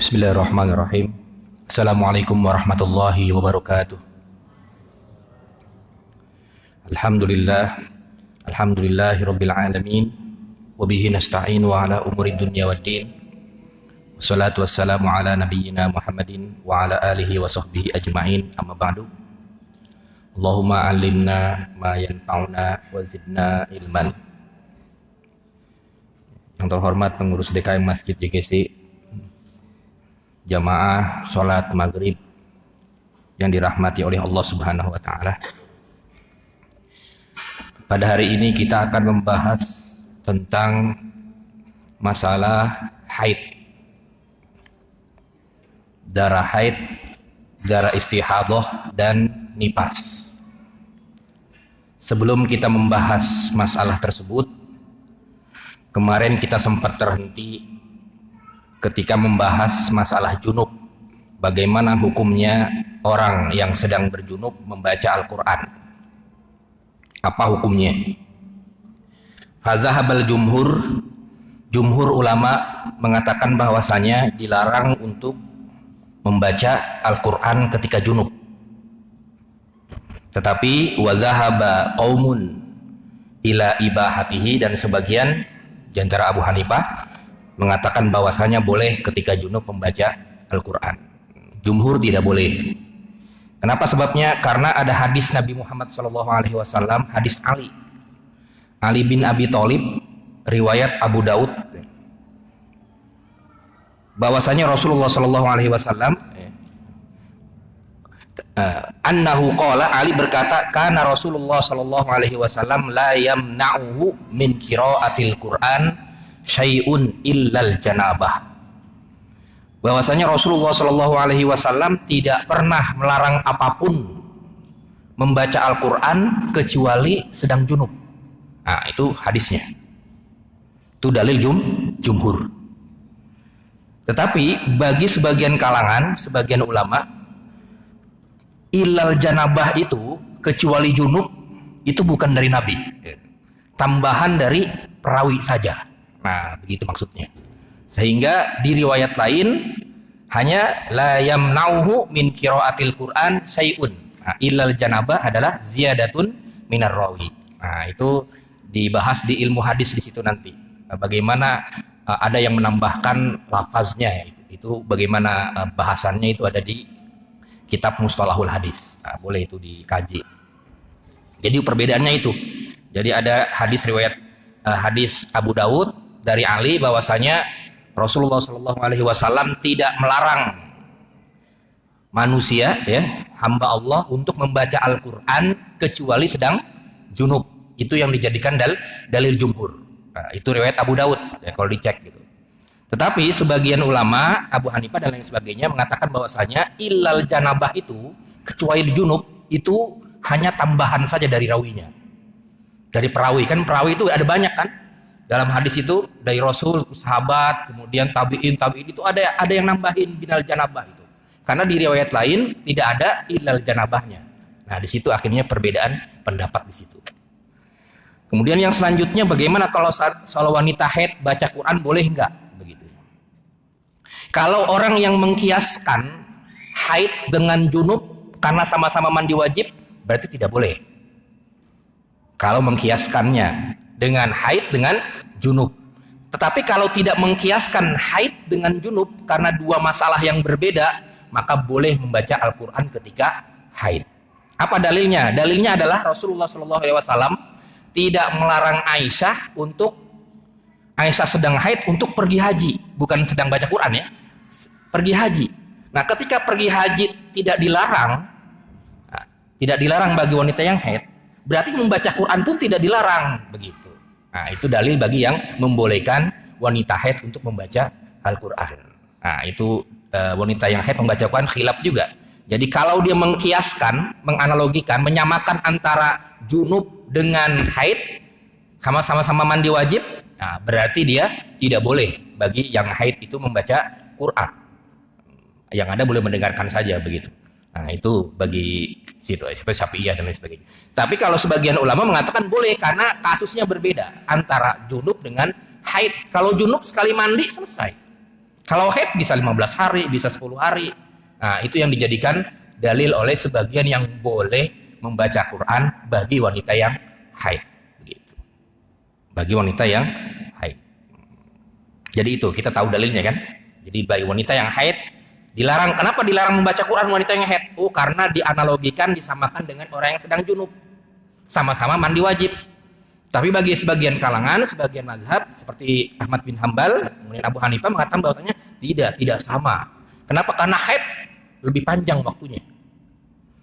Bismillahirrahmanirrahim. Assalamualaikum warahmatullahi wabarakatuh. Alhamdulillahi rabbil alamin. Wabihi nasta'inu ala umuri dunya waddin. Wassalatu wassalamu ala nabiyyina Muhammadin wa ala alihi wa sahbihi ajma'in. Amma ba'du. Allahumma alimna ma yanfa'una wa zidna ilman. Yang terhormat pengurus DKM Masjid JGC, jamaah sholat maghrib yang dirahmati oleh Allah Subhanahu wa Ta'ala. Pada hari ini kita akan membahas tentang masalah haid, darah haid, darah istihadah, dan nifas. Sebelum kita membahas masalah tersebut, kemarin kita sempat terhenti ketika membahas masalah junub, bagaimana hukumnya orang yang sedang berjunub membaca Al-Quran. Apa hukumnya? Fadzahabal jumhur ulama mengatakan bahwasanya dilarang untuk membaca Al-Quran ketika junub. Tetapi wadzahaba qaumun ila ibahatihi, dan sebagian di antara Abu Hanifah mengatakan bahwasanya boleh ketika junub membaca Al-Quran. Jumhur tidak boleh. Kenapa sebabnya? Karena ada hadis Nabi Muhammad SAW, hadis Ali bin Abi Thalib, riwayat Abu Daud, bahwasanya Rasulullah SAW annahu qala, Ali berkata, kana Rasulullah SAW la yamna'uhu min qiraatil Quran syai'un illal janabah. Bahwasanya Rasulullah SAW tidak pernah melarang apapun membaca Al-Quran kecuali sedang junub. Nah, itu hadisnya. Itu dalil jumhur. Tetapi bagi sebagian kalangan, sebagian ulama, illal janabah itu, kecuali junub, itu bukan dari Nabi, tambahan dari perawi saja. Nah, begitu maksudnya. Sehingga di riwayat lain hanya la yamna'uhu min qiraatil Quran syai'un. Nah, illal janabah adalah ziyadatun minar rawi. Nah, itu dibahas di ilmu hadis di situ nanti. Nah, bagaimana ada yang menambahkan lafaznya, itu bagaimana bahasannya itu ada di kitab Mustalahul Hadis. Nah, boleh itu dikaji. Jadi perbedaannya itu. Jadi ada hadis riwayat hadis Abu Daud dari Ali bahwasanya Rasulullah SAW tidak melarang manusia, hamba Allah, untuk membaca Al-Quran kecuali sedang junub. Itu yang dijadikan dalil jumhur. Nah, itu riwayat Abu Daud, kalau dicek gitu. Tetapi sebagian ulama, Abu Hanifah dan lain sebagainya, mengatakan bahwasanya illal janabah itu, kecuali junub, itu hanya tambahan saja dari rawinya, dari perawi. Kan perawi itu ada banyak kan? Dalam hadis itu dari Rasul, sahabat, kemudian tabi'in itu ada yang nambahin binal janabah itu. Karena di riwayat lain tidak ada illal janabahnya. Nah, di situ akhirnya perbedaan pendapat di situ. Kemudian yang selanjutnya, bagaimana kalau wanita haid baca Quran, boleh enggak? Begitu. Kalau orang yang mengkiaskan haid dengan junub karena sama-sama mandi wajib, berarti tidak boleh. Kalau mengkiaskannya dengan haid dengan junub. Tetapi kalau tidak mengkiaskan haid dengan junub karena dua masalah yang berbeda, maka boleh membaca Al-Quran ketika haid. Apa dalilnya? Dalilnya adalah Rasulullah SAW tidak melarang Aisyah sedang haid untuk pergi haji, bukan sedang baca Quran ya, pergi haji. Nah, ketika pergi haji tidak dilarang bagi wanita yang haid, berarti membaca Quran pun tidak dilarang, begitu. Nah, itu dalil bagi yang membolehkan wanita haid untuk membaca Al-Quran. Nah, itu wanita yang haid membaca Quran khilaf juga. Jadi kalau dia mengkiaskan, menganalogikan, menyamakan antara junub dengan haid, sama-sama mandi wajib, nah, berarti dia tidak boleh bagi yang haid itu membaca Quran. Yang ada boleh mendengarkan saja, begitu. Nah, itu bagi situ seperti Syafi'iyah dan lain sebagainya. Tapi kalau sebagian ulama mengatakan boleh karena kasusnya berbeda antara junub dengan haid. Kalau junub sekali mandi selesai. Kalau haid bisa 15 hari, bisa 10 hari. Nah, itu yang dijadikan dalil oleh sebagian yang boleh membaca Quran bagi wanita yang haid. Begitu. Bagi wanita yang haid. Jadi itu, kita tahu dalilnya kan. Jadi bagi wanita yang haid, dilarang. Kenapa dilarang membaca Quran wanita yang haid? Oh, karena dianalogikan, disamakan dengan orang yang sedang junub. Sama-sama mandi wajib. Tapi bagi sebagian kalangan, sebagian mazhab seperti Ahmad bin Hambal, kemudian Abu Hanifah mengatakan bahwasanya tidak sama. Kenapa? Karena haid lebih panjang waktunya.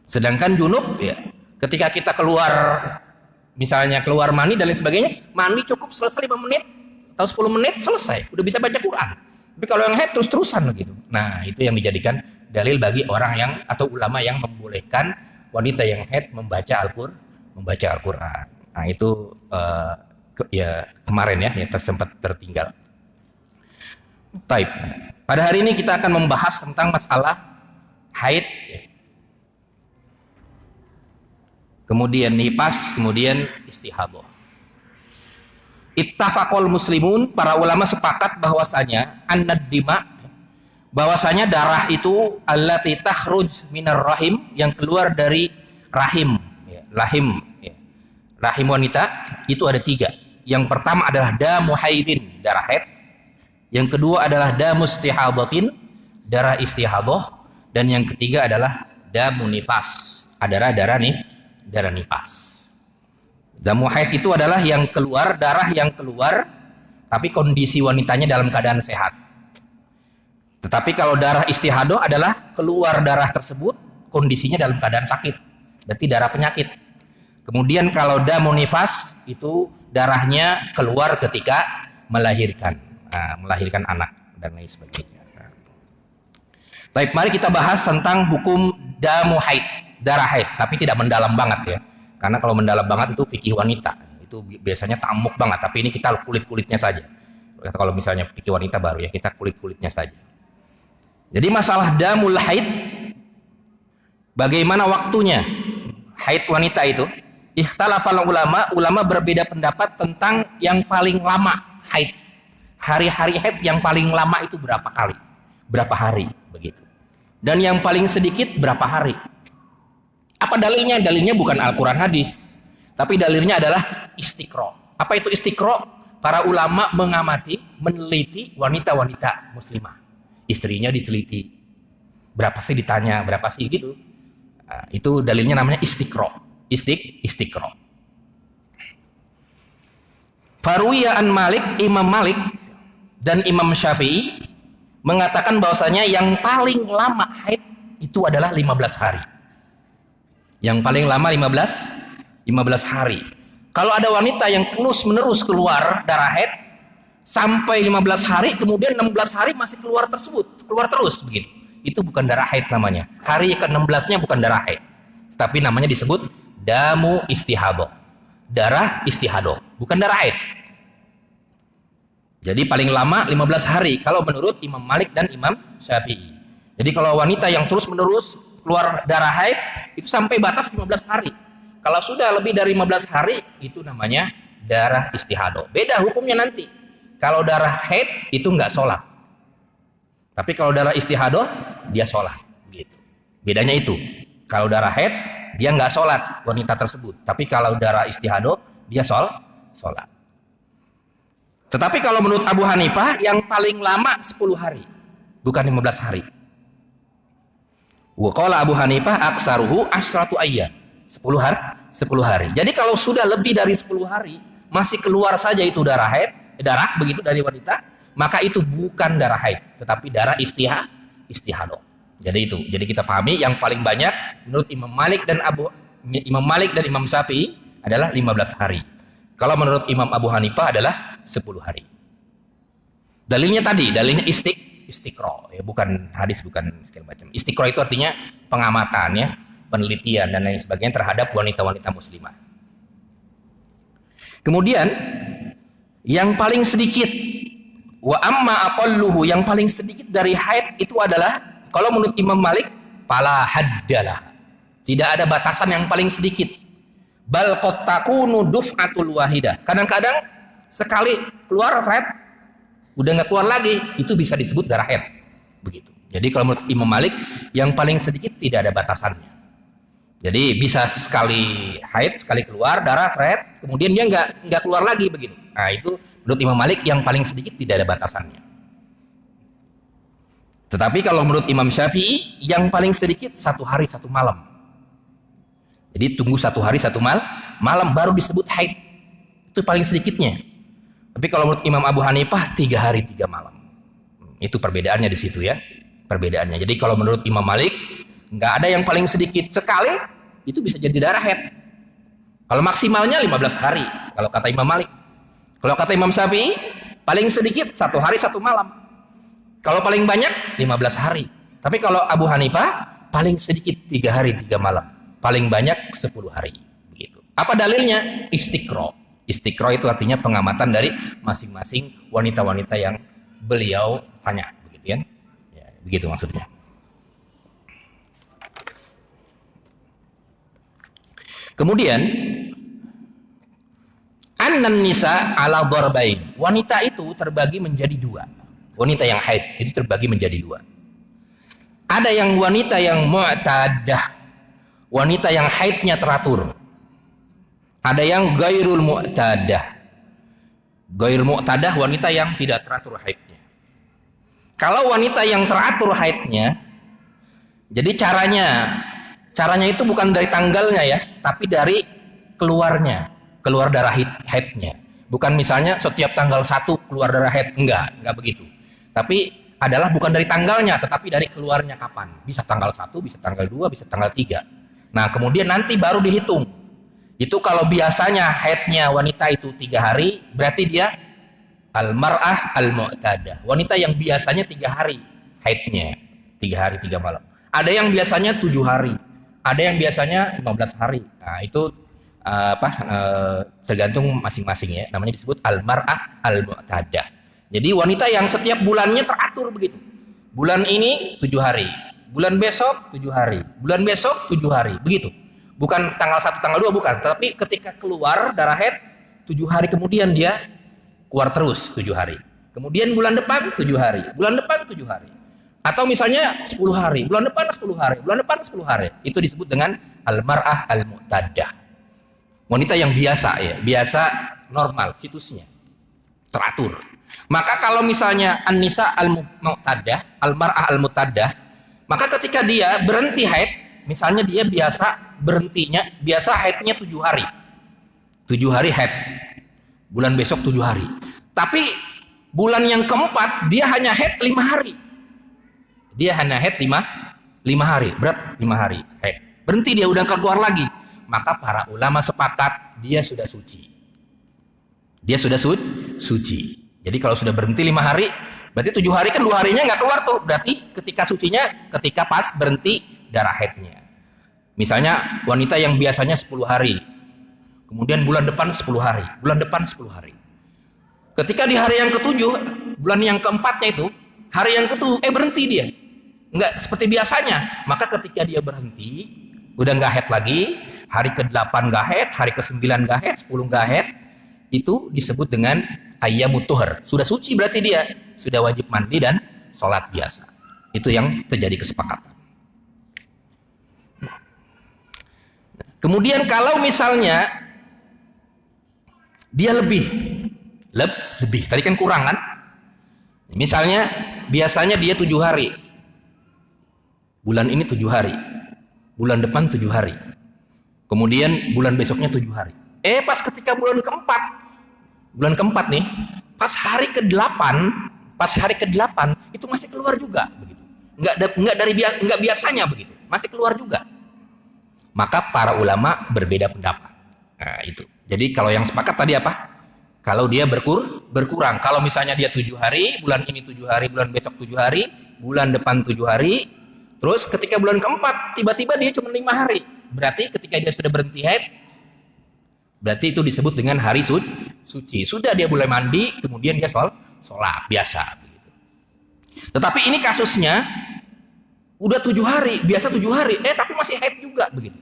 Sedangkan junub ya, ketika kita keluar misalnya keluar mani dan lain sebagainya, mani cukup selesai 5 menit atau 10 menit selesai, udah bisa baca Quran. Tapi kalau yang haid terus-terusan gitu. Nah, itu yang dijadikan dalil bagi orang yang atau ulama yang membolehkan wanita yang haid membaca Al-Qur'an. Nah, itu ya kemarin ya yang sempat tertinggal. Taib. Pada hari ini kita akan membahas tentang masalah haid, kemudian nifas, kemudian istihadah. Ittafaqul muslimun, para ulama sepakat bahwasanya annad dima, bahwasanya darah itu allati takhruj minar rahim, yang keluar dari rahim, rahim wanita itu ada 3. Yang pertama adalah damu haidin, darah haid. Yang kedua adalah damu istihadatin, darah istihadah. Dan yang ketiga adalah damu nifas, darah nifas. Damu haid itu adalah yang keluar, darah yang keluar, tapi kondisi wanitanya dalam keadaan sehat. Tetapi kalau darah istihadah adalah keluar darah tersebut, kondisinya dalam keadaan sakit, berarti darah penyakit. Kemudian kalau damu nifas itu darahnya keluar ketika melahirkan anak dan lain sebagainya. Baik, mari kita bahas tentang hukum damu haid, darah haid, tapi tidak mendalam banget ya. Karena kalau mendalam banget itu fikih wanita, itu biasanya tamuk banget. Tapi ini kita kulit-kulitnya saja. Kalau misalnya fikih wanita baru ya, kita kulit-kulitnya saja. Jadi masalah damul haid, bagaimana waktunya haid wanita itu? Ikhtalafal ulama berbeda pendapat tentang yang paling lama haid. Hari-hari haid yang paling lama itu berapa kali? Berapa hari begitu. Dan yang paling sedikit berapa hari? Apa dalilnya? Dalilnya bukan Al-Qur'an hadis, tapi dalilnya adalah istiqra. Apa itu istiqra? Para ulama mengamati, meneliti wanita-wanita muslimah. Istrinya diteliti. Berapa sih ditanya, berapa sih gitu. Nah, itu dalilnya namanya istiqra. Istiqra. Farwiya an Malik, Imam Malik dan Imam Syafi'i mengatakan bahwasanya yang paling lama haid itu adalah 15 hari. Yang paling lama 15 hari. Kalau ada wanita yang terus-menerus keluar darah haid sampai 15 hari, kemudian 16 hari masih keluar terus begitu. Itu bukan darah haid namanya. Hari ke-16-nya bukan darah haid. Tapi namanya disebut damu istihadah, darah istihadah, bukan darah haid. Jadi paling lama 15 hari kalau menurut Imam Malik dan Imam Syafi'i. Jadi kalau wanita yang terus menerus keluar darah haid itu sampai batas 15 hari. Kalau sudah lebih dari 15 hari itu namanya darah istihadah. Beda hukumnya nanti. Kalau darah haid itu nggak sholat. Tapi kalau darah istihadah dia sholat. Gitu. Bedanya itu. Kalau darah haid dia nggak sholat wanita tersebut, tapi kalau darah istihadah dia sholat. Tetapi kalau menurut Abu Hanifah yang paling lama 10 hari, bukan 15 hari. Wa qala Abu Hanifah aksaruhu asratu ayyam, 10 hari. Jadi kalau sudah lebih dari 10 hari masih keluar saja itu darah begitu dari wanita, maka itu bukan darah haid, tetapi darah istihadah. Jadi kita pahami yang paling banyak menurut Imam Malik dan Imam Syafi'i adalah 15 hari. Kalau menurut Imam Abu Hanifah adalah 10 hari. Dalilnya istiqra, ya, bukan hadis, bukan segala macam. Istiqra itu artinya pengamatan ya, penelitian dan lain sebagainya terhadap wanita-wanita muslimah. Kemudian yang paling sedikit, wa amma aqalluhu, yang paling sedikit dari haid itu adalah kalau menurut Imam Malik, fala haddalah. Tidak ada batasan yang paling sedikit. Bal qad takunu duf'atul wahidah. Kadang-kadang sekali keluar haid udah nggak keluar lagi, itu bisa disebut darah haid. Begitu. Jadi kalau menurut Imam Malik, yang paling sedikit tidak ada batasannya. Jadi bisa sekali haid, sekali keluar darah seret, kemudian dia nggak keluar lagi begitu. Nah itu menurut Imam Malik yang paling sedikit tidak ada batasannya. Tetapi kalau menurut Imam Syafi'i, yang paling sedikit 1 hari 1 malam. Jadi tunggu 1 hari 1 malam baru disebut haid. Itu paling sedikitnya. Tapi kalau menurut Imam Abu Hanifah 3 hari 3 malam. Itu perbedaannya di situ ya. Perbedaannya. Jadi kalau menurut Imam Malik nggak ada yang paling sedikit sekali itu bisa jadi darah haid. Kalau maksimalnya 15 hari kalau kata Imam Malik. Kalau kata Imam Syafi'i paling sedikit 1 hari 1 malam. Kalau paling banyak 15 hari. Tapi kalau Abu Hanifah paling sedikit 3 hari 3 malam. Paling banyak 10 hari. Begitu. Apa dalilnya? Istiqro. Istiqro itu artinya pengamatan dari masing-masing wanita-wanita yang beliau tanya. Begitu kan? Begitu maksudnya. Kemudian annan nisa ala dharbain. Wanita itu terbagi menjadi 2. Wanita yang haid itu terbagi menjadi 2. Ada yang wanita yang mu'tadah. Wanita yang haidnya teratur. Ada yang gairul mu'tadah. Gairul mu'tadah wanita yang tidak teratur haidnya. Kalau wanita yang teratur haidnya, jadi caranya itu bukan dari tanggalnya ya, tapi dari keluar darah haidnya. Bukan misalnya setiap tanggal 1 keluar darah haid, enggak begitu. Tapi adalah bukan dari tanggalnya, tetapi dari keluarnya kapan. Bisa tanggal 1, bisa tanggal 2, bisa tanggal 3. Nah, kemudian nanti baru dihitung. Itu kalau biasanya haidnya wanita itu 3 hari, berarti dia al-mar'ah al-mu'tadah. Wanita yang biasanya 3 hari haidnya. 3 hari 3 malam. Ada yang biasanya 7 hari. Ada yang biasanya 15 hari. Nah, itu tergantung masing-masing ya. Namanya disebut al-mar'ah al-mu'tadah. Jadi wanita yang setiap bulannya teratur begitu. Bulan ini 7 hari. Bulan besok 7 hari. Bulan besok 7 hari. Begitu. Bukan tanggal 1, tanggal 2 bukan. Tapi ketika keluar darah haid 7 hari kemudian dia keluar terus 7 hari. Kemudian bulan depan 7 hari. Bulan depan 7 hari. Atau misalnya 10 hari. Bulan depan 10 hari. Bulan depan 10 hari. Itu disebut dengan al-mar'ah al-mu'tadah. Wanita yang biasa ya. Biasa normal situsnya. Teratur. Maka kalau misalnya an-nisa al-mu'tadah, al-mar'ah al-mu'tadah, maka ketika dia berhenti haid, misalnya dia biasa haidnya 7 hari. 7 hari haid. Bulan besok 7 hari. Tapi bulan yang keempat dia hanya haid 5 hari. Dia hanya haid 5 hari. Berat 5 hari haid. Berhenti dia udah keluar lagi. Maka para ulama sepakat dia sudah suci. Dia sudah suci. Jadi kalau sudah berhenti 5 hari, berarti 7 hari kan 2 harinya nggak keluar tuh. Berarti ketika sucinya ketika pas berhenti darah haidnya. Misalnya wanita yang biasanya 10 hari. Kemudian bulan depan 10 hari, bulan depan 10 hari. Ketika di hari yang ke-7, bulan yang keempatnya itu, hari yang ke-7, berhenti dia. Enggak seperti biasanya. Maka ketika dia berhenti, udah enggak haid lagi, hari ke-8 enggak haid, hari ke-9 enggak haid, 10 enggak haid, itu disebut dengan ayyamut tuhur. Sudah suci berarti dia, sudah wajib mandi dan sholat biasa. Itu yang terjadi kesepakatan. Kemudian kalau misalnya dia lebih, tadi kan kurang kan? Misalnya biasanya dia 7 hari, bulan ini 7 hari, bulan depan 7 hari, kemudian bulan besoknya 7 hari. Pas ketika bulan keempat nih, pas hari ke-8 itu masih keluar juga, begitu. Enggak biasanya begitu, masih keluar juga. Maka para ulama berbeda pendapat. Nah, itu. Jadi kalau yang sepakat tadi apa? Kalau dia berkurang. Kalau misalnya dia 7 hari, bulan ini 7 hari, bulan besok 7 hari, bulan depan 7 hari, terus ketika bulan keempat, tiba-tiba dia cuma 5 hari. Berarti ketika dia sudah berhenti haid, berarti itu disebut dengan hari suci. Sudah dia boleh mandi, kemudian dia sholat biasa. Begitu. Tetapi ini kasusnya, udah 7 hari, biasa 7 hari, tapi masih haid juga. Begitu.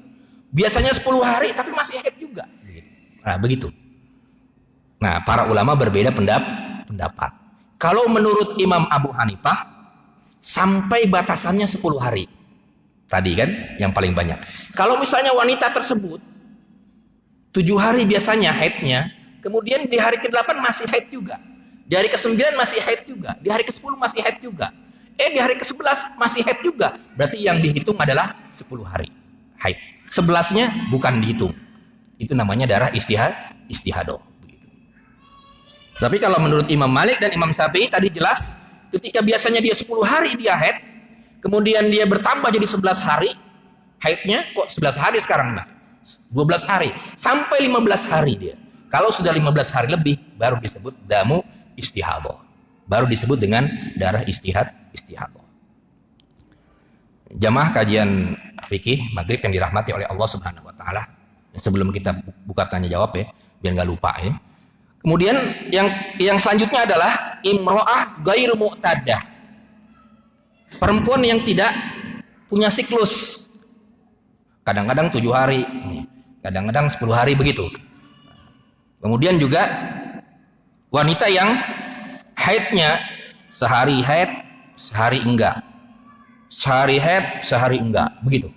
Biasanya 10 hari, tapi masih haid juga. Begitu. Nah, begitu. Nah, para ulama berbeda pendapat. Kalau menurut Imam Abu Hanifah sampai batasannya 10 hari. Tadi kan yang paling banyak. Kalau misalnya wanita tersebut 7 hari biasanya haidnya, kemudian di hari ke-8 masih haid juga, di hari ke-9 masih haid juga, di hari ke-10 masih haid juga, di hari ke-11 masih haid juga, berarti yang dihitung adalah 10 hari haid. 11-nya bukan dihitung, itu namanya darah istihadah. Tapi kalau menurut Imam Malik dan Imam Syafi'i tadi jelas, ketika biasanya dia 10 hari dia haid, kemudian dia bertambah jadi 11 hari haidnya, kok 11 hari sekarang mas? 12 hari sampai 15 hari dia. Kalau sudah 15 hari lebih baru disebut damu istihadah. Baru disebut dengan darah istihadah. Jamaah kajian fikih maghrib yang dirahmati oleh Allah Subhanahu wa taala. Sebelum kita buka tanya jawab ya, biar nggak lupa ya. Kemudian yang selanjutnya adalah imro'ah ghairu mu'tadah. Perempuan yang tidak punya siklus. Kadang-kadang 7 hari, kadang-kadang 10 hari begitu. Kemudian juga wanita yang haidnya sehari haid, sehari enggak. Sehari haid, sehari enggak, begitu.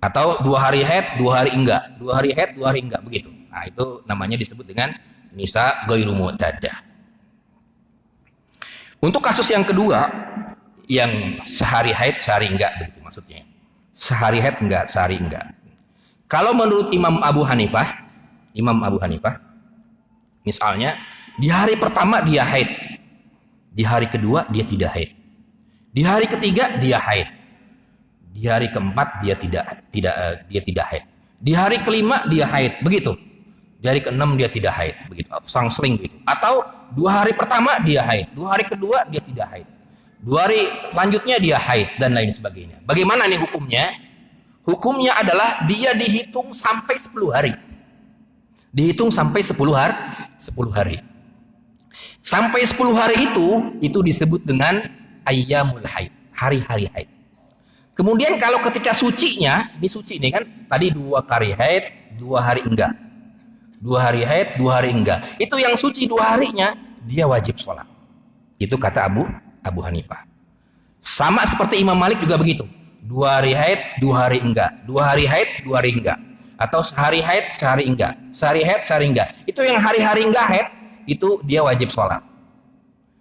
Atau 2 hari haid, 2 hari enggak. 2 hari haid, 2 hari enggak, begitu. Nah, itu namanya disebut dengan nisa ghairu mu'tadah. Untuk kasus yang kedua, yang sehari haid, sehari enggak, begitu maksudnya. Sehari haid enggak, sehari enggak. Kalau menurut Imam Abu Hanifah, misalnya di hari pertama dia haid, di hari kedua dia tidak haid, di hari ketiga dia haid, di hari keempat dia tidak haid, di hari kelima dia haid, begitu. Di hari keenam dia tidak haid, begitu. Selang-seling begitu. Atau 2 hari pertama dia haid, 2 hari kedua dia tidak haid, 2 hari lanjutnya dia haid dan lain sebagainya. Bagaimana nih hukumnya? Hukumnya adalah dia dihitung sampai 10 hari. Dihitung sampai 10 hari. Sampai 10 hari itu disebut dengan ayyamul haid, hari-hari haid. Kemudian kalau ketika sucinya, ini suci nih kan, tadi 2 kali haid, 2 hari enggak. 2 hari haid, 2 hari enggak. Itu yang suci 2 harinya, dia wajib sholat. Itu kata Abu Hanifah. Sama seperti Imam Malik juga begitu. 2 hari haid, 2 hari enggak. 2 hari haid, 2 hari enggak. Atau sehari haid, sehari enggak. Sehari haid, sehari enggak. Itu yang hari-hari enggak haid, itu dia wajib sholat.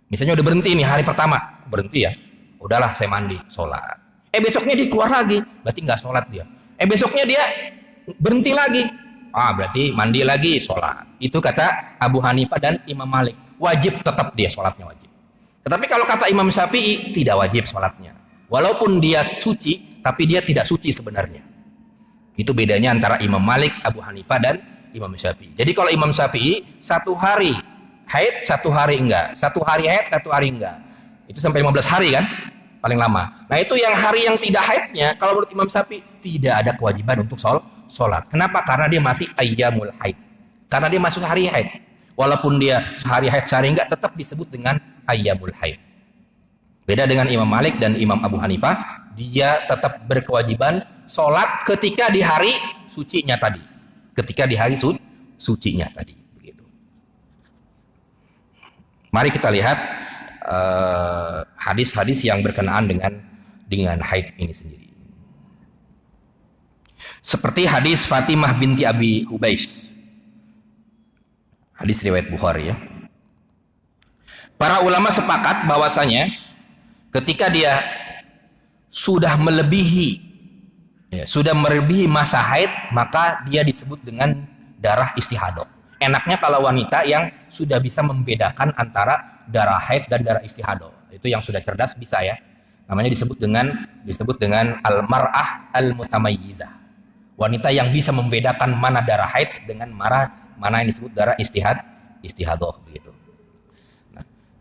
Misalnya udah berhenti nih hari pertama, berhenti ya. Udahlah saya mandi, sholat. Besoknya dia keluar lagi, berarti enggak sholat dia. Besoknya dia berhenti lagi. Berarti mandi lagi, sholat. Itu kata Abu Hanifah dan Imam Malik. Wajib tetap dia sholatnya wajib. Tetapi kalau kata Imam Syafi'i, tidak wajib sholatnya. Walaupun dia suci, tapi dia tidak suci sebenarnya. Itu bedanya antara Imam Malik, Abu Hanifah, dan Imam Syafi'i. Jadi kalau Imam Syafi'i, 1 hari haid, 1 hari enggak. 1 hari haid, 1 hari enggak. Itu sampai 15 hari kan? Paling lama. Nah itu yang hari yang tidak haidnya, kalau menurut Imam Syafi'i, tidak ada kewajiban untuk sholat. Kenapa? Karena dia masih ayyamul haid. Karena dia masuk hari haid. Walaupun dia sehari haid, sehari enggak, tetap disebut dengan ayyamul haid. Beda dengan Imam Malik dan Imam Abu Hanifah, dia tetap berkewajiban sholat ketika di hari sucinya tadi. Ketika di hari sucinya tadi. Begitu. Mari kita lihat hadis-hadis yang berkenaan dengan haid ini sendiri. Seperti hadis Fatimah binti Abi Hubais. Hadis riwayat Bukhari ya. Para ulama sepakat bahwasanya ketika dia sudah melebihi masa haid, maka dia disebut dengan darah istihadah. Enaknya kalau wanita yang sudah bisa membedakan antara darah haid dan darah istihadah. Itu yang sudah cerdas bisa ya. Namanya disebut dengan al-mar'ah al-mutamayyizah. Wanita yang bisa membedakan mana darah haid dengan mana yang disebut darah istihadah begitu.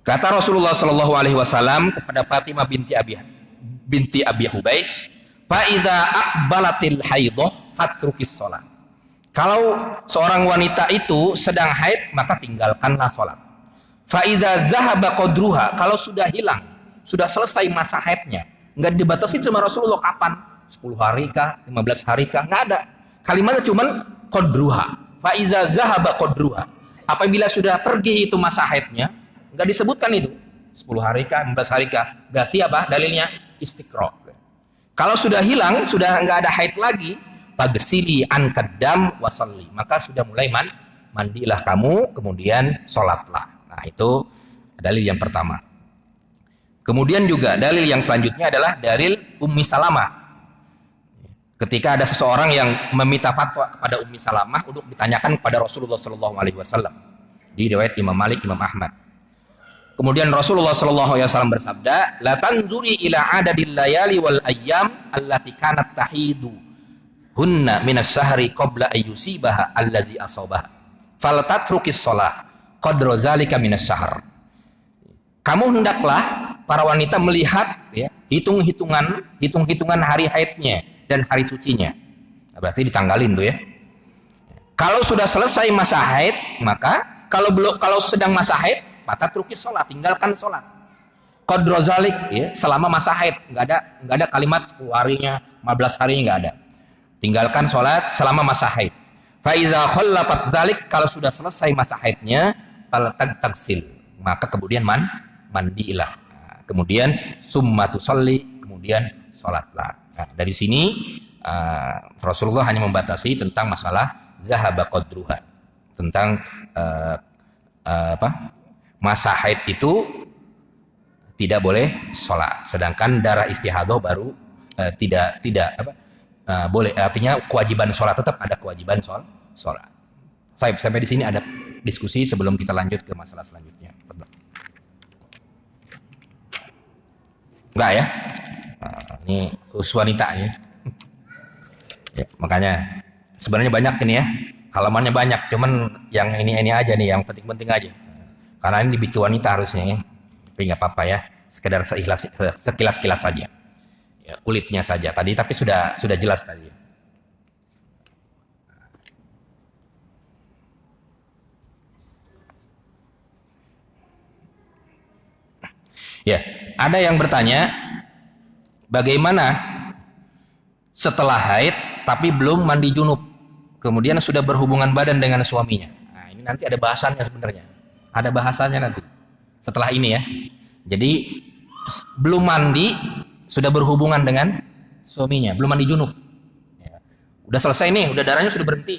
Kata Rasulullah Shallallahu Alaihi Wasallam kepada Fatimah binti Abi Hubais, "Faida akbalatil haidoh fatrukis sholat." Kalau seorang wanita itu sedang haid, maka tinggalkanlah sholat. Faida zahaba qadruha, kalau sudah hilang, sudah selesai masa haidnya, nggak dibatasi cuma Rasulullah kapan, 10 hari kah, 15 hari kah, nggak ada. Kalimatnya cuma qadruha. Faida zahaba qadruha. Apabila sudah pergi itu masa haidnya, Enggak disebutkan itu. 10 hari kah, 15 hari kah? Berarti apa? Dalilnya istiqra. Kalau sudah hilang, sudah enggak ada haid lagi, fagsili ankad dam wasalli. Maka sudah mulai mandilah kamu, kemudian sholatlah. Nah, itu dalil yang pertama. Kemudian juga dalil yang selanjutnya adalah dalil Ummi Salamah. Ketika ada seseorang yang meminta fatwa kepada Ummi Salamah untuk ditanyakan kepada Rasulullah SAW di riwayat Imam Malik, Imam Ahmad. Kemudian Rasulullah SAW bersabda, la tanzuri ila adadil layali wal ayyam allati kanat tahidu hunna minas syahri qabla ayyusibaha allazi asabaha faltatrukis shalah qadra zalika minas syahr. Kamu hendaklah para wanita melihat ya, hitung-hitungan hari haidnya dan hari sucinya. Nah, berarti ditanggalin tuh ya. Kalau sudah selesai masa haid, maka kalau sedang masa haid, maka trukis sholat, tinggalkan sholat. Qadra zalik ya, selama masa haid, enggak ada kalimat 10 harinya, 15 harinya, enggak ada. Tinggalkan sholat selama masa haid. Fa iza khallafat dzalik, kalau sudah selesai masa haidnya, tagsil, maka kemudian mandilah. Nah, kemudian summa tusalli, kemudian sholatlah. Nah, dari sini Rasulullah hanya membatasi tentang masalah zahaba qadruha, tentang masa haid itu tidak boleh sholat, sedangkan darah istihadah baru tidak boleh, artinya kewajiban sholat, tetap ada kewajiban sholat. Sampai di sini ada diskusi sebelum kita lanjut ke masalah selanjutnya. Enggak ya? Ini khusus wanita ya. Ya, makanya sebenarnya banyak ini ya, halamannya banyak, cuman yang ini aja nih, yang penting-penting aja. Karena ini dibikin wanita harusnya ya. Tapi nggak apa-apa ya, sekedar sekilas-kilas saja. Ya, kulitnya saja tadi, tapi sudah jelas tadi. Ya, ada yang bertanya, bagaimana setelah haid tapi belum mandi junub, kemudian sudah berhubungan badan dengan suaminya? Nah, ini nanti ada bahasannya sebenarnya. Ada bahasannya nanti setelah ini ya. Jadi belum mandi sudah berhubungan dengan suaminya, belum mandi junub. Ya. Udah selesai nih, udah darahnya sudah berhenti.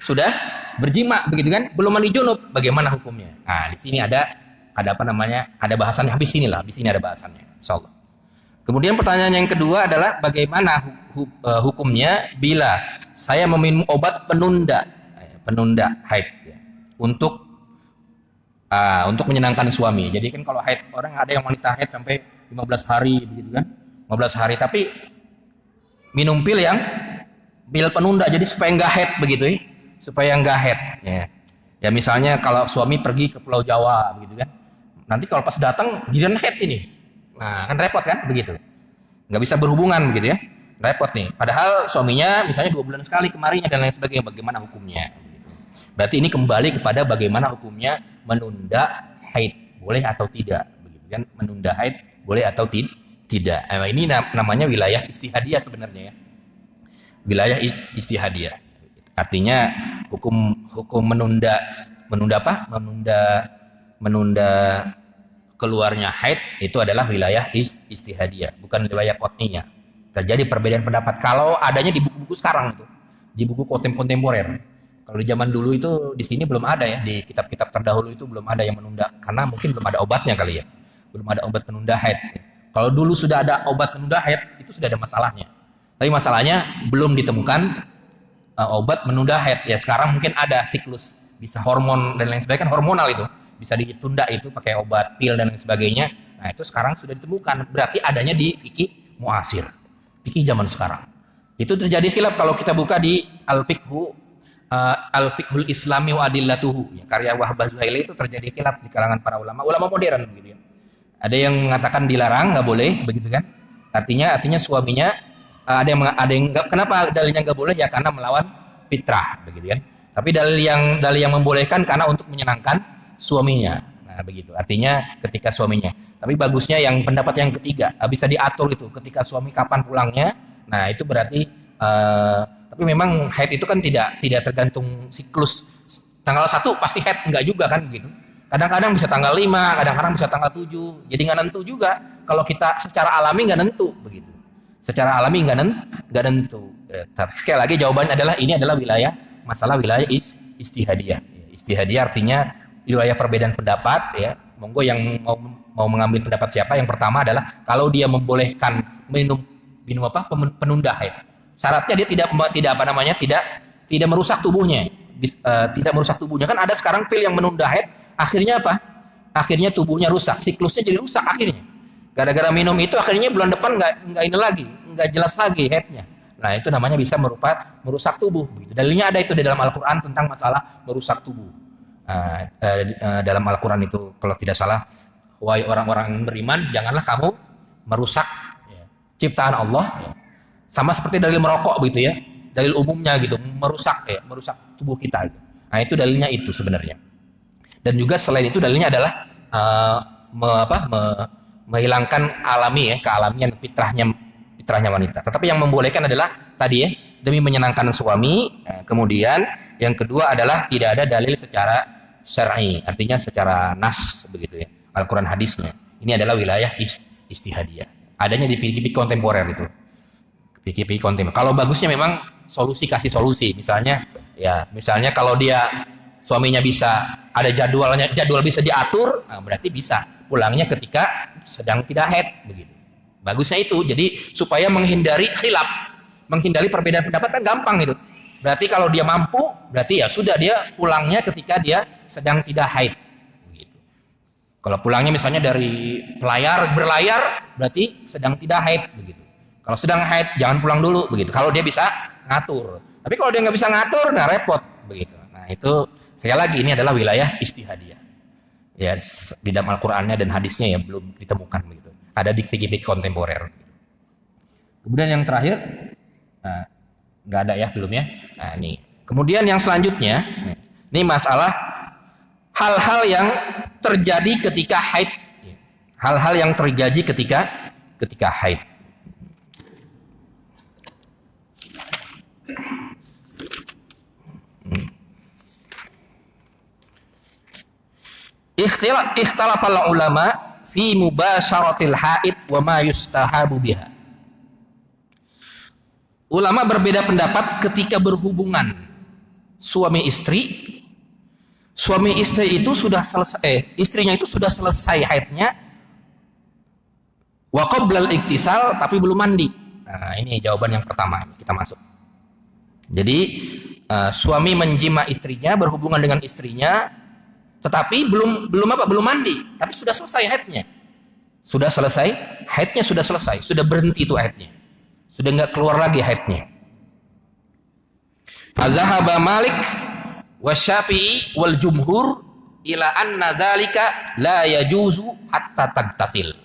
Sudah berjima begitu kan? Belum mandi junub, bagaimana hukumnya? Nah, di sini ada ada bahasannya. Habis ini ada bahasannya, insyaallah. Kemudian pertanyaan yang kedua adalah bagaimana hukumnya bila saya meminum obat penunda haid ya, untuk menyenangkan suami. Jadi kan kalau haid, orang ada yang wanita haid sampai 15 hari begitu kan, 15 hari, tapi minum pil penunda, jadi supaya nggak haid begitu ya, supaya nggak haid ya misalnya kalau suami pergi ke Pulau Jawa begitu kan, nanti kalau pas datang giliran haid ini, nah kan repot kan begitu, nggak bisa berhubungan begitu ya, repot nih, padahal suaminya misalnya 2 bulan sekali kemarinya dan lain sebagainya. Bagaimana hukumnya? Berarti ini kembali kepada bagaimana hukumnya menunda haid, boleh atau tidak begitu kan, menunda haid boleh atau tidak. Ini namanya wilayah ijtihadiyah sebenarnya ya, wilayah ijtihadiyah, artinya hukum menunda keluarnya haid itu adalah wilayah ijtihadiyah, bukan wilayah qat'iyah. Terjadi perbedaan pendapat kalau adanya di buku-buku sekarang itu, di buku kontemporer. Kalau di zaman dulu itu di sini belum ada ya, di kitab-kitab terdahulu itu belum ada yang menunda, karena mungkin belum ada obatnya kali ya, belum ada obat penunda haid. Kalau dulu sudah ada obat penunda haid, itu sudah ada masalahnya. Tapi masalahnya belum ditemukan obat menunda haid. Ya sekarang mungkin ada siklus, bisa hormon dan lain sebagainya, kan hormonal itu, bisa ditunda itu pakai obat pil dan lain sebagainya. Nah itu sekarang sudah ditemukan, berarti adanya di fikih muasir, fikih zaman sekarang. Itu terjadi khilaf kalau kita buka di Al-Fiqhul Islami wa Adillatuhu, ya, karya Wahbah Zuhaili, itu terjadi khilaf di kalangan para ulama modern gitu ya. Ada yang mengatakan dilarang, nggak boleh begitu kan? Artinya suaminya ada yang kenapa dalilnya nggak boleh ya, karena melawan fitrah begitu kan. Tapi dalil yang membolehkan karena untuk menyenangkan suaminya. Nah begitu. Artinya ketika suaminya. Tapi bagusnya yang pendapat yang ketiga, bisa diatur itu ketika suami kapan pulangnya. Nah itu berarti tapi memang haid itu kan tidak tergantung siklus. Tanggal 1 pasti haid, enggak juga kan begitu. Kadang-kadang bisa tanggal 5, kadang-kadang bisa tanggal 7. Jadi nggak nentu juga. Kalau kita secara alami nggak nentu begitu. Secara alami nggak nentu. Tapi sekali lagi jawabannya adalah ini adalah masalah wilayah istihadiyah. Istihadiyah artinya wilayah perbedaan pendapat ya. Monggo yang mau mengambil pendapat siapa? Yang pertama adalah kalau dia membolehkan minum apa? Penunda haid. Syaratnya dia tidak merusak tubuhnya. Tidak merusak tubuhnya. Kan ada sekarang pil yang menunda haid, akhirnya apa? Akhirnya tubuhnya rusak, siklusnya jadi rusak akhirnya. Gara-gara minum itu akhirnya bulan depan nggak jelas lagi haidnya. Nah, itu namanya bisa merusak tubuh. Dalilnya ada itu di dalam Al-Quran tentang masalah merusak tubuh. Dalam Al-Quran itu kalau tidak salah, wahai orang-orang beriman, janganlah kamu merusak ciptaan Allah. Sama seperti dalil merokok begitu ya. Dalil umumnya gitu, merusak tubuh kita. Nah, itu dalilnya itu sebenarnya. Dan juga selain itu dalilnya adalah menghilangkan kealamian fitrahnya wanita. Tetapi yang membolehkan adalah tadi ya, demi menyenangkan suami. Kemudian yang kedua adalah tidak ada dalil secara syar'i, artinya secara nas begitu ya, Al-Quran hadisnya. Ini adalah wilayah istihadiyah. Adanya di fikih kontemporer itu. Fikih kontemporer. Kalau bagusnya memang kasih solusi. Misalnya kalau dia suaminya bisa ada jadwal bisa diatur, berarti bisa pulangnya ketika sedang tidak haid begitu. Bagusnya itu. Jadi supaya menghindari khilaf, menghindari perbedaan pendapat kan gampang itu. Berarti kalau dia mampu, berarti ya sudah dia pulangnya ketika dia sedang tidak haid. Begitu. Kalau pulangnya misalnya dari berlayar, berarti sedang tidak haid begitu. Kalau sedang haid jangan pulang dulu begitu. Kalau dia bisa ngatur. Tapi kalau dia nggak bisa ngatur, nah repot begitu. Nah itu sekali lagi ini adalah wilayah istihadiyah. Ya di dalam Al-Qur'annya dan hadisnya ya belum ditemukan begitu. Ada di fikih kontemporer. Kemudian yang terakhir, nggak ada ya belum ya. Nah ini. Kemudian yang selanjutnya, ini masalah hal-hal yang terjadi ketika haid. Hal-hal yang terjadi ketika haid. Ikhtalafal ulama fi mubasyaratil haid wa ma yustahabu biha. Ulama berbeda pendapat ketika berhubungan suami istri. Suami istri itu sudah selesai, istrinya itu sudah selesai haidnya. Wa qablal iktisal, tapi belum mandi. Nah, ini jawaban yang pertama, kita masuk. Jadi suami menjima istrinya, berhubungan dengan istrinya, tetapi belum mandi, tapi sudah selesai haidnya. Sudah selesai, haidnya sudah selesai, sudah berhenti itu haidnya. Sudah enggak keluar lagi haidnya. Fadzahaba Malik wa Syafi'i wal jumhur ila anna dzalika la yajuzu hatta tagtasil.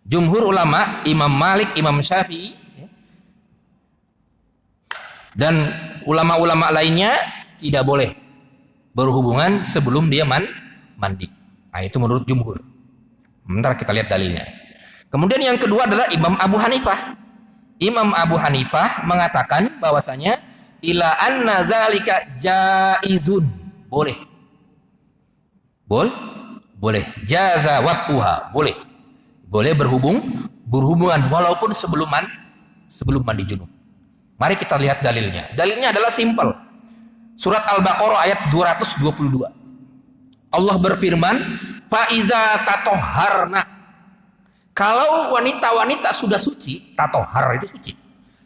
Jumhur ulama, Imam Malik, Imam Syafi'i dan ulama-ulama lainnya tidak boleh berhubungan sebelum dia mandi. Nah, itu menurut jumhur. Bentar kita lihat dalilnya. Kemudian yang kedua adalah Imam Abu Hanifah. Imam Abu Hanifah mengatakan bahwasanya ila anna dzalika jaizun. Boleh. Boleh. Jaza wat'uha. Boleh berhubungan walaupun sebelum mandi junub. Mari kita lihat dalilnya. Dalilnya adalah simpel. Surat Al-Baqarah ayat 222. Allah berfirman, "Faiza tatoharna." Kalau wanita-wanita sudah suci, tatohar itu suci.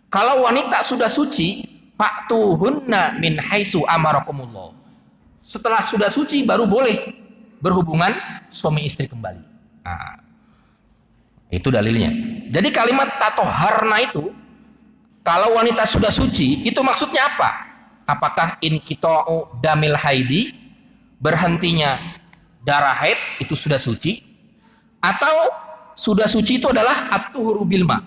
Kalau wanita sudah suci, fa'tuhunna min haitsu amarakumullah. Setelah sudah suci baru boleh berhubungan suami istri kembali. Nah, itu dalilnya. Jadi kalimat tatoharna itu, kalau wanita sudah suci, itu maksudnya apa? Apakah inqita'u damil haidi, berhentinya darah haid itu sudah suci, atau sudah suci itu adalah at-tuhuru bil ma.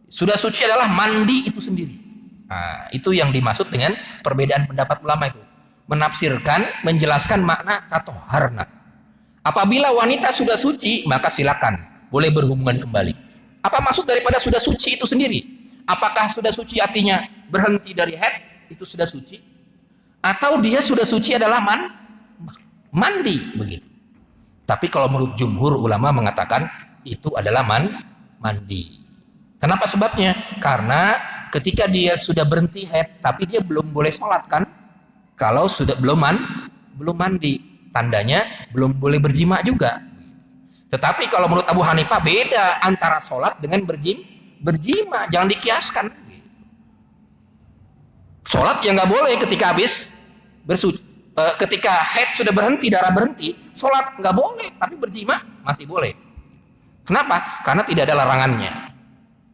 Sudah suci adalah mandi itu sendiri. Nah, itu yang dimaksud dengan perbedaan pendapat ulama itu. Menafsirkan, menjelaskan makna tatoharna. Apabila wanita sudah suci, maka silakan boleh berhubungan kembali. Apa maksud daripada sudah suci itu sendiri? Apakah sudah suci artinya berhenti dari haid? Itu sudah suci, atau dia sudah suci adalah mandi begitu. Tapi kalau menurut jumhur ulama mengatakan itu adalah mandi. Kenapa sebabnya? Karena ketika dia sudah berhenti haid, tapi dia belum boleh sholat kan? Kalau sudah belum mandi, tandanya belum boleh berjima juga. Tetapi kalau menurut Abu Hanifah beda antara sholat dengan berjima, jangan dikiaskan. Sholat yang nggak boleh ketika habis bersuci. Ketika haid sudah berhenti, darah berhenti, sholat nggak boleh, tapi berjima masih boleh. Kenapa? Karena tidak ada larangannya.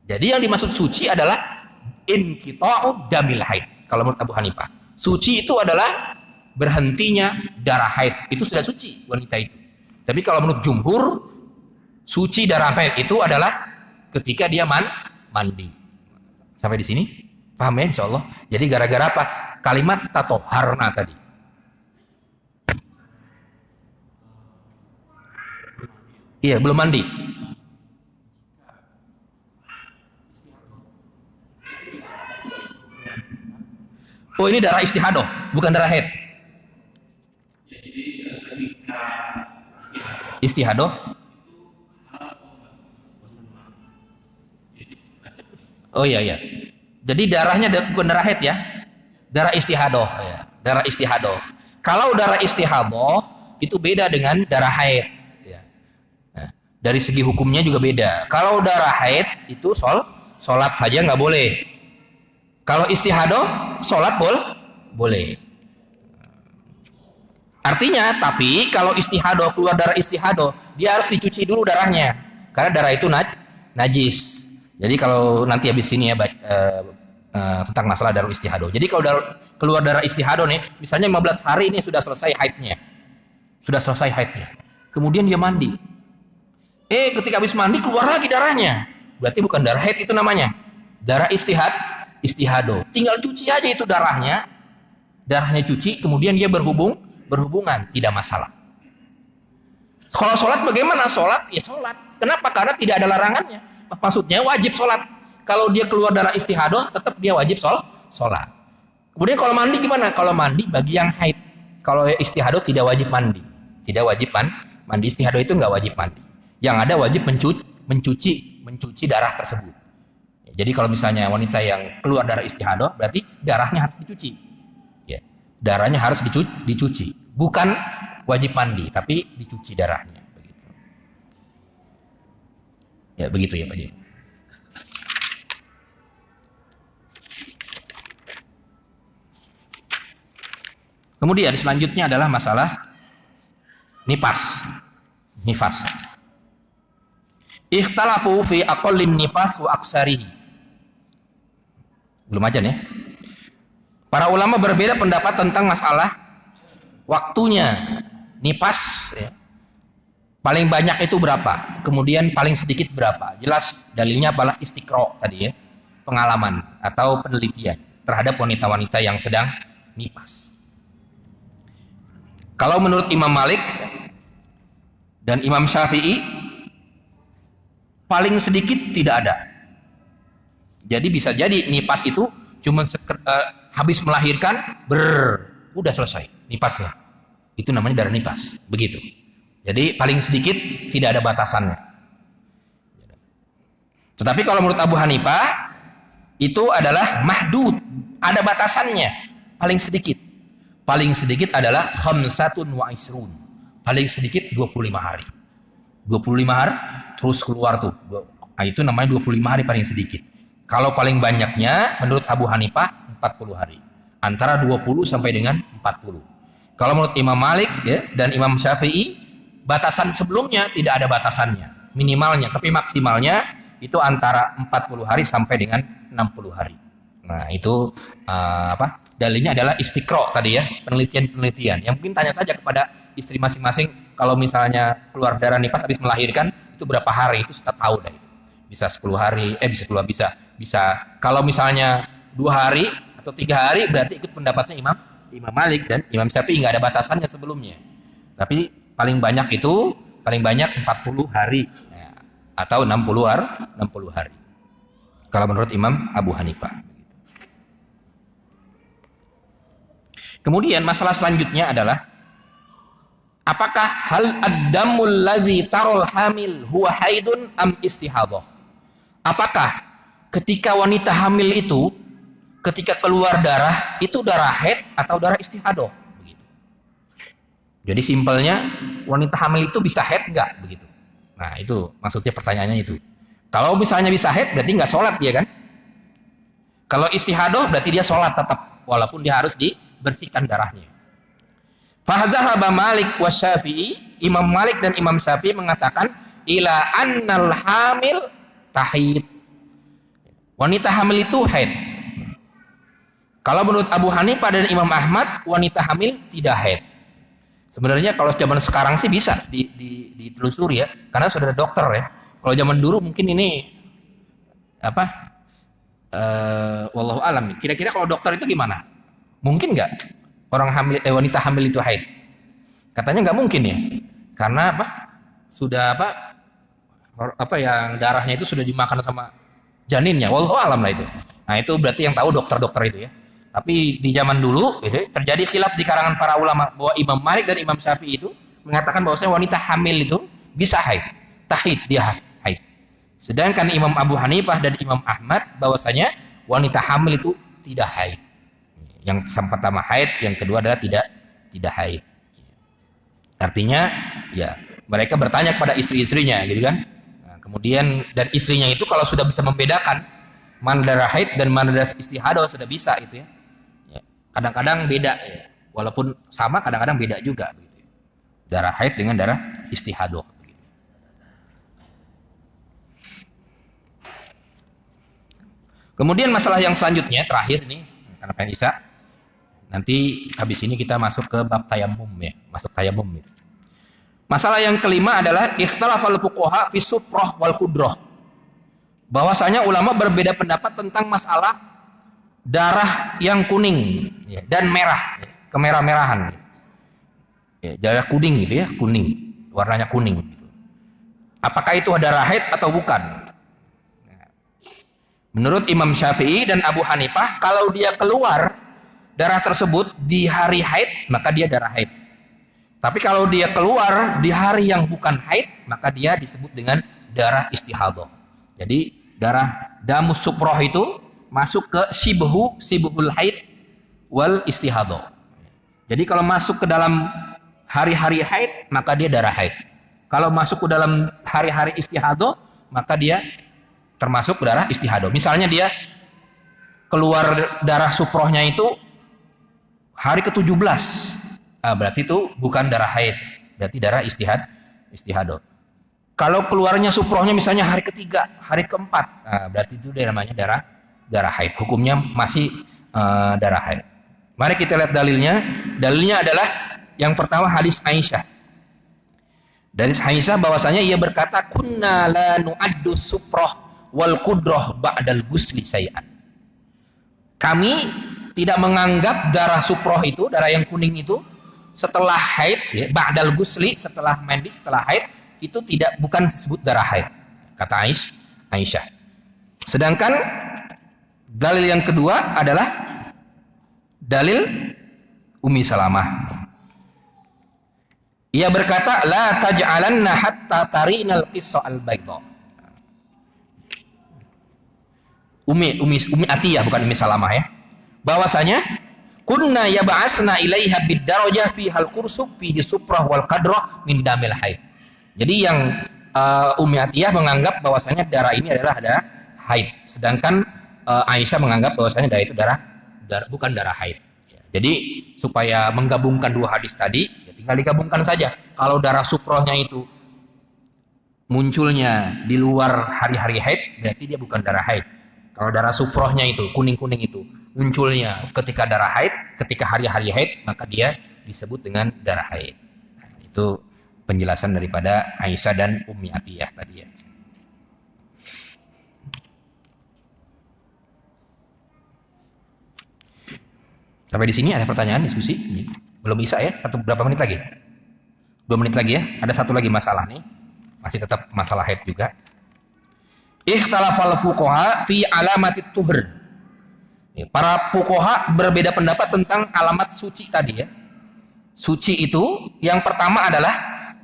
Jadi yang dimaksud suci adalah inqita'ud damil haid. Kalau menurut Abu Hanifah, suci itu adalah berhentinya darah haid. Itu sudah suci wanita itu. Tapi kalau menurut jumhur, suci darah haid itu adalah ketika dia mandi. Sampai di sini paham ya insyaallah. Jadi gara-gara apa? Kalimat tatoharna tadi. Iya, belum mandi. Oh, ini darah istihadoh, bukan darah haid. Istihadoh. Oh iya iya. Jadi darahnya bukan darah haid ya. Darah istihadoh ya. Darah istihadoh. Kalau darah istihadoh itu beda dengan darah haid. Dari segi hukumnya juga beda. Kalau darah haid itu sholat saja nggak boleh. Kalau istihadoh sholat boleh. Artinya, tapi kalau istihadoh keluar darah istihadoh, dia harus dicuci dulu darahnya, karena darah itu najis. Jadi kalau nanti habis ini ya tentang masalah darah istihadoh. Jadi kalau keluar darah istihadoh nih, misalnya 15 hari ini sudah selesai haidnya, kemudian dia mandi. Ketika habis mandi keluar lagi darahnya. Berarti bukan darah haid itu namanya. Darah istihadoh. Tinggal cuci aja itu darahnya. Darahnya cuci, kemudian dia berhubungan, tidak masalah. Kalau sholat bagaimana? Sholat, ya sholat. Kenapa? Karena tidak ada larangannya. Maksudnya wajib sholat. Kalau dia keluar darah istihadoh, tetap dia wajib sholat. Kemudian kalau mandi gimana? Kalau mandi bagi yang haid. Kalau istihadoh tidak wajib mandi. Tidak wajib mandi. Istihadoh itu nggak wajib mandi. Yang ada wajib mencuci darah tersebut. Jadi kalau misalnya wanita yang keluar darah istihadoh, berarti darahnya harus dicuci. Ya, darahnya harus dicuci. Bukan wajib mandi, tapi dicuci darahnya. Begitu. Ya begitu ya Pak Ji. Kemudian selanjutnya adalah masalah nifas. Ikhtalafu fi aqallin nifas wa aksarihi. Belum aja nih. Para ulama berbeda pendapat tentang masalah waktunya nifas ya. Paling banyak itu berapa? Kemudian paling sedikit berapa? Jelas dalilnya adalah istiqra tadi ya. Pengalaman atau penelitian terhadap wanita-wanita yang sedang nifas. Kalau menurut Imam Malik dan Imam Syafi'i paling sedikit tidak ada. Jadi bisa jadi nifas itu cuma habis melahirkan udah selesai nifasnya. Itu namanya darah nifas. Begitu. Jadi paling sedikit tidak ada batasannya. Tetapi kalau menurut Abu Hanifah itu adalah mahdud, ada batasannya. Paling sedikit. Paling sedikit adalah khamsatun wa isrun. Paling sedikit 25 hari. 25 hari terus keluar tuh. Itu namanya 25 hari paling sedikit. Kalau paling banyaknya menurut Abu Hanifah 40 hari. Antara 20 sampai dengan 40. Kalau menurut Imam Malik ya, dan Imam Syafi'i batasan sebelumnya tidak ada batasannya. Minimalnya tapi maksimalnya itu antara 40 hari sampai dengan 60 hari. Nah, itu dalilnya adalah istiqra tadi ya, penelitian-penelitian. Yang mungkin tanya saja kepada istri masing-masing kalau misalnya keluar darah nifas habis melahirkan itu berapa hari, itu sudah tahu dah itu. Bisa 10 hari, bisa kalau misalnya 2 hari atau 3 hari berarti ikut pendapatnya Imam Malik dan Imam Syafi'i, enggak ada batasannya sebelumnya. Tapi paling banyak 40 hari ya, atau 60 hari. Kalau menurut Imam Abu Hanifah. Kemudian masalah selanjutnya adalah Apakah hal ad-damul ladzi tarul hamil huwa haidun am istihadhah? Apakah ketika wanita hamil itu ketika keluar darah itu darah haid atau darah istihadah? Begitu. Jadi simpelnya wanita hamil itu bisa haid enggak begitu? Nah, itu maksudnya pertanyaannya itu. Kalau misalnya bisa haid berarti enggak sholat dia kan? Kalau istihadah berarti dia sholat tetap walaupun dia harus dibersihkan darahnya. Fahadzahaba Malik wa Syafi'i, Imam Malik dan Imam Syafi'i mengatakan ila annal hamil tahid. Wanita hamil itu haid. Kalau menurut Abu Hanifah dan Imam Ahmad, wanita hamil tidak haid. Sebenarnya kalau zaman sekarang sih bisa ditelusuri ya, karena sudah ada dokter ya. Kalau zaman dulu mungkin ini apa? Wallahu alam. Kira-kira kalau dokter itu gimana? Mungkin nggak orang hamil wanita hamil itu haid? Katanya nggak mungkin ya, karena apa? Sudah apa yang darahnya itu sudah dimakan sama janinnya. Wallahu alam lah itu. Nah itu berarti yang tahu dokter-dokter itu ya. Tapi di zaman dulu gitu, terjadi khilaf di kalangan para ulama bahwa Imam Malik dan Imam Syafi'i itu mengatakan bahwasanya wanita hamil itu bisa haid, tahid dia haid. Sedangkan Imam Abu Hanifah dan Imam Ahmad bahwasanya wanita hamil itu tidak haid. Yang pertama haid, yang kedua adalah tidak haid. Artinya ya mereka bertanya kepada istri-istrinya gitu kan. Nah, kemudian dan istrinya itu kalau sudah bisa membedakan mana darah haid dan mana darah istihadah sudah bisa gitu ya. Kadang-kadang beda ya. Walaupun sama kadang-kadang beda juga gitu. Darah haid dengan darah istihadah. Kemudian masalah yang selanjutnya terakhir nih karena pengen Isa. Nanti habis ini kita masuk ke bab tayamum ya, masuk tayamum gitu. Masalah yang kelima adalah ikhtilafal fuqaha fi suprah wal qudrah. Bahwasanya ulama berbeda pendapat tentang masalah darah yang kuning ya, dan merah, ya, kemerah-merahan. Ya, darah kuning gitu ya, kuning, warnanya kuning gitu. Apakah itu darah haid atau bukan? Menurut Imam Syafi'i dan Abu Hanifah, kalau dia keluar darah tersebut di hari haid, maka dia darah haid. Tapi kalau dia keluar di hari yang bukan haid, maka dia disebut dengan darah istihadah. Jadi darah damus suproh itu masuk ke sibhul haid wal istihadah. Jadi kalau masuk ke dalam hari-hari haid, maka dia darah haid. Kalau masuk ke dalam hari-hari istihadah, maka dia termasuk darah istihadah. Misalnya dia keluar darah suprohnya itu hari ke-17, berarti itu bukan darah haid, berarti darah istihadah. Kalau keluarnya suprohnya misalnya hari ke-3, hari ke-4, berarti itu namanya darah haid. Hukumnya masih darah haid. Mari kita lihat dalilnya. Dalilnya adalah yang pertama hadis Aisyah. Dari Aisyah bahwasanya ia berkata, kunna la nu'addu suproh wal qudrah ba'dal gusli say'an. Kami tidak menganggap darah suproh itu, darah yang kuning itu setelah haid, ya, ba'dal gusli, setelah mandi, setelah haid, itu bukan disebut darah haid, kata Aisyah. Sedangkan dalil yang kedua adalah dalil Ummi Salamah. Ia berkata, la taj'alanna hatta tarinal qissa al-bayda. Ummi Atiyah, bukan Ummi Salamah ya. Bahwasanya kunna yab'asna ilaiha bid-darajah fi hal kursub fihi suprah wal qadrah min damil haid. Jadi yang Ummi Atiyah menganggap bahwasanya darah ini adalah darah haid, sedangkan Aisyah menganggap bahwasanya darah itu bukan darah haid. Ya, jadi supaya menggabungkan dua hadis tadi, ya tinggal digabungkan saja. Kalau darah suprohnya itu munculnya di luar hari-hari haid, berarti dia bukan darah haid. Kalau darah suprohnya itu kuning-kuning itu munculnya ketika darah haid, ketika hari-hari haid, maka dia disebut dengan darah haid. Nah, itu penjelasan daripada Aisyah dan Ummi Atiyah tadi ya. Sampai di sini ada pertanyaan, diskusi? Belum bisa ya? Berapa menit lagi? 2 menit lagi ya? Ada satu lagi masalah nih. Masih tetap masalah haid juga. Ikhtalafal fuqaha fi alamatit tuhur. Para fuqaha berbeda pendapat tentang alamat suci tadi ya. suci itu yang pertama adalah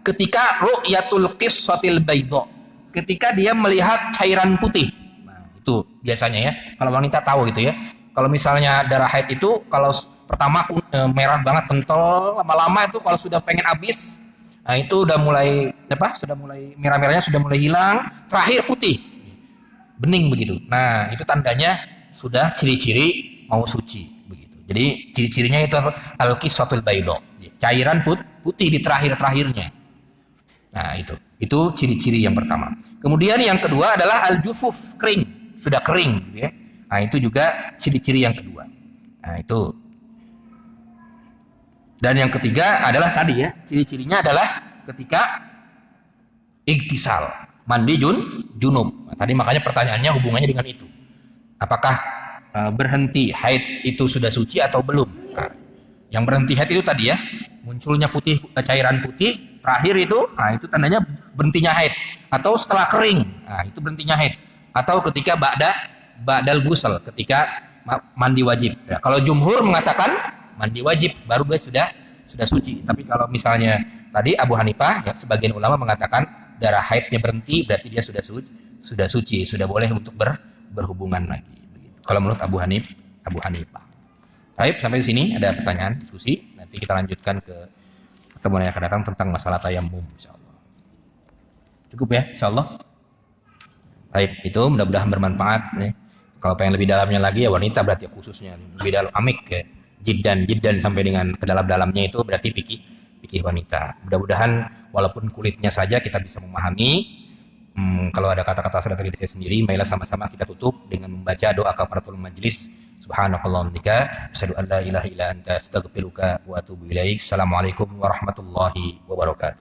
ketika ru'yatul qissatil baydha. Ketika dia melihat cairan putih. Nah, itu biasanya ya. Kalau wanita tahu gitu ya. Kalau misalnya darah haid itu kalau pertama merah banget kental, lama-lama itu kalau sudah pengen habis, nah itu udah mulai apa? Sudah mulai merah-merahnya sudah mulai hilang, terakhir putih. Bening begitu. Nah, itu tandanya sudah ciri-ciri mau suci begitu. Jadi ciri-cirinya itu al-qissatul baydha. Cairan putih di terakhir-terakhirnya. Nah, itu ciri-ciri yang pertama. Kemudian yang kedua adalah al-jufuf, kering, sudah kering gitu ya. Nah, itu juga ciri-ciri yang kedua. Nah, itu. Dan yang ketiga adalah tadi ya, ciri-cirinya adalah ketika iktisal, mandi junub. Nah, tadi makanya pertanyaannya hubungannya dengan itu. Apakah berhenti haid itu sudah suci atau belum? Nah, yang berhenti haid itu tadi ya, munculnya putih, cairan putih terakhir itu, nah itu tandanya berhentinya haid. Atau setelah kering, nah itu berhentinya haid. Atau ketika ba'dal ghusl, ketika mandi wajib. Ya, kalau jumhur mengatakan mandi wajib baru dia sudah suci. Tapi kalau misalnya tadi Abu Hanifah, ya, sebagian ulama mengatakan darah haidnya berhenti berarti dia sudah suci, sudah boleh untuk berhubungan lagi. Begitu. Kalau menurut Abu Hanifah. Baik, sampai di sini ada pertanyaan diskusi. Nanti kita lanjutkan ke pertemuan yang akan datang tentang masalah tayammum insyaallah. Cukup ya insyaallah. Baik, itu mudah-mudahan bermanfaat nih. Kalau pengen lebih dalamnya lagi ya wanita berarti khususnya lebih dalam amik ya. Jiddan sampai dengan ke dalam-dalamnya itu berarti fikih wanita. Mudah-mudahan walaupun kulitnya saja kita bisa memahami. Kalau ada kata-kata sudah dari saya sendiri, marilah sama-sama kita tutup dengan membaca doa kafaratul majlis. Subhanakallahumma bika asyhadu an la ilaha illa anta astaghfiruka wa atubu ilaik. Assalamualaikum warahmatullahi wabarakatuh.